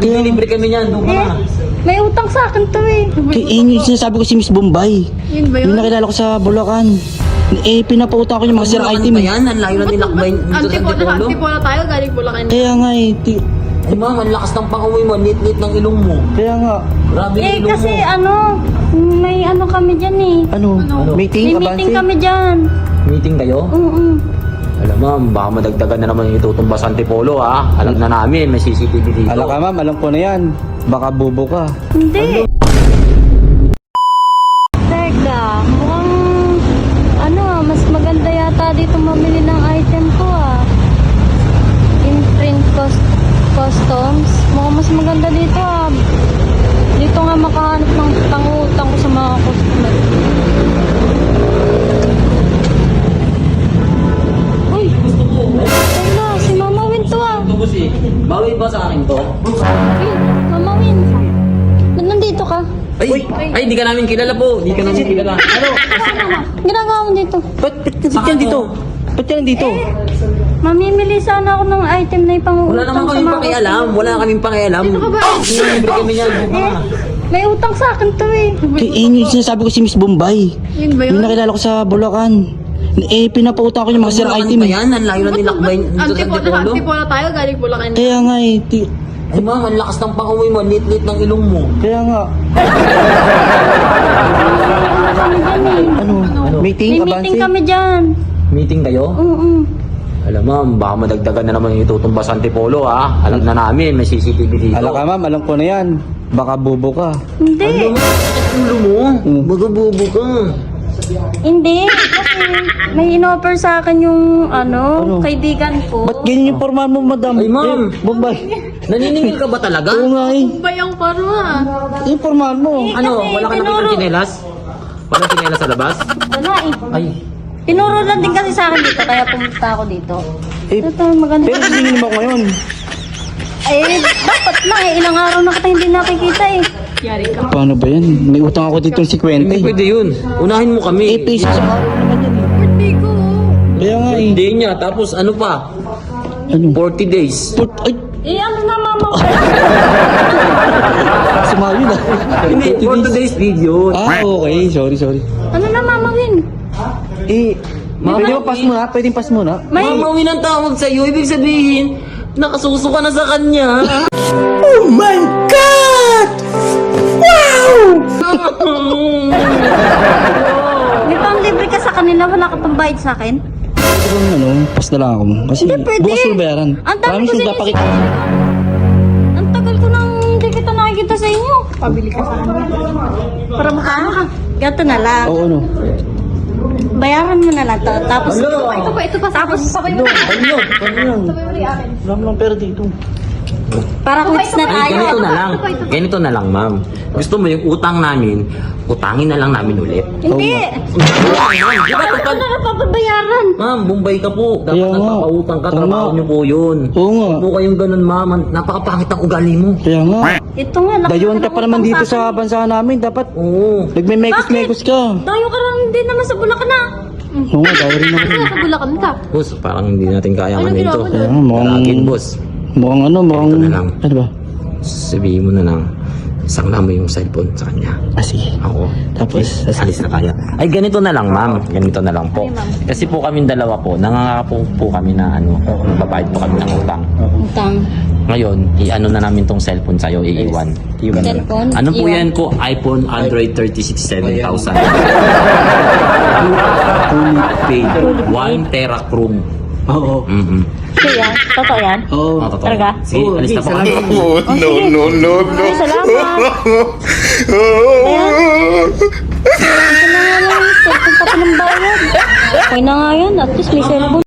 Libre kami niyan, doon ka na. May utang sa akin to eh. Yung sinasabi ko si Miss Bombay. Yun ba Yung nakilala ko sa Bulacan. Pinapautang ko yung mga sirang item. Yan, ang layo na nilakbay dito sa Antipolo. Antipola tayo, galing Bulacan. Kaya nga Ay ma'am, ang lakas ng pangamoy mo, lit-lit ng ilong mo. Kaya nga. Grabe yung ilong Kasi mo. may kami dyan eh. Meeting, May meeting kami dyan. Meeting kayo? Oo. Alam ma'am, baka madagdagan na naman yung itutumba sa Antipolo ha. Alam na namin, may CCTV dito. Alam ka ma'am, alam ko na yan. Baka bobo ka. Hindi. Teka, mukhang mas maganda yata dito mamili ng item ko Imprint customs. Mukhang mas maganda dito Dito nga makahanap ng pangutang ko sa mga customer. Uy! Teka, si Mama Win to Ito po si, bawi ba sa akin to? Mama Win. Ba't nandito ka? Ay, di ka namin kilala po. Di ka namin kilala. Ano? Ginagawa mo dito? Ba't yan dito? Ba't yan dito? Mamimili sana ako ng item na ipangutang Wala naman kaming pakialam. Wala kaming pakialam. Sino ka ba? Libre kami niyan, doon ka na. May utang sa akin to eh. Yung sinasabi ko si Miss Bombay. Yun ba Yung nakilala ko sa Bulacan. Pinapautang ko yung mga sirang item. Yan, ang layo na nilakbay dito sa Antipolo. Antipola tayo, galing Bulacan. Kaya nga Ay ma'am, ang lakas ng pangamoy mo, lit-lit ng ilong mo. Kaya nga. Kami dyan eh. Meeting, May meeting kami dyan. Meeting kayo? Oo. Alam ma'am, baka madagdagan na naman yung itutumba sa Antipolo ha. Alam na namin, may CCTV dito. Alam ka ma'am, alam ko na yan. Baka bobo ka. Hindi. Ulo mo? Baga bobo ka. Hindi. Kasi may in-offer sa akin yung kaibigan ko. Ba't ganyan yung formal mo, madam? Ay, ma'am. Bombay. Naniningil ka ba talaga? Oo nga eh. Bayang parwa. Yung formal mo. Ano, wala ka nakitang tsinelas? Walang tsinelas sa labas? Wala eh. Ay, Tinuro lang din kasi sa akin dito, kaya pumunta ako dito. Ito, maganda. Pero singin mo ako ngayon. Dapat lang eh. Ilang araw na kita hindi nakikita eh. Yari ka. Paano ba yan? May utang ako dito ng 50 hindi pwede yun. Unahin mo kami. Pesos sa araw naman yan eh. Birthday ko. Kaya nga eh. Hindi niya, tapos ano pa? 40 days. Ay, Ano na mama ko? sumayo na. Hindi, 40 days video. Okay. Sorry. Ano na mama Win? Pwede ba pass muna? Pwedeng pass muna? May... Mamawin ang tawag sa'yo, ibig sabihin, nakasuso ka na sa kanya. Oh my God! Wow! May pang-libre ka sa kanila, wala ka pang bayad sa akin? Pass na lang ako. Kasi Hindi pwede. bukas yung bayaran. Ang dami Promise ko yung sa papakita. Ang tagal ko nang hindi kita nakikita sa inyo. Pabili ka sa kanila. Para makano ka. Gato na lang. Oo, ano? Bayaran mo na lang to. Tapos, Ano? ito pa. Tapos, sabay mo na. Wala mo lang pera dito. Para quits na Ay, tayo. ganito na lang, ma'am. Gusto mo yung utang namin, utangin na lang namin ulit. Hindi. Di ba, Ano na papabayaran? Ma'am, Bombay ka po. Dapat Kaya nga. nagpapautang ka, Tama. trabaho niyo po yun. Oo nga. Huwag po kayong ganun, ma'am. Napakapangit ang ugali mo. Kaya nga. Ito nga. laki Dayuhan ka ng pa naman utang dito sa sa bansa namin. Dapat Oo. nagme-mekos-mekos ka. Dayo ka lang din naman sa Bulacan na. Oo nga, daw rin ako. Sa Bulacan ka. Boss, parang hindi natin kaya ano ito. Kaya nga, Lagin, boss. mukhang Ito na lang. Ano ba? Sabihin mo na lang, sakla mo yung cellphone sa kanya. Sige. Ako. Tapos, Alis na kaya. Ay, ganito na lang, ma'am. Ganito na lang po. Kasi po kaming dalawa po, nangangako po kami na babayad po kami ng utang. Utang. Ngayon, i-ano na namin tong cellphone sa'yo, iiwan. Cellphone? Ano po Iwan. yan ko? iPhone Android 36 7,000. Fully paid. 1 tera Chrome. Oo. So yan? Totoo yan? Oo. Totoo. Talaga? Sige, alis na po kami. No. Ay, salamat. Ayan. Ito na nga lang. Cellphone pa ng bayad. Okay na nga yan. At least may cellphone.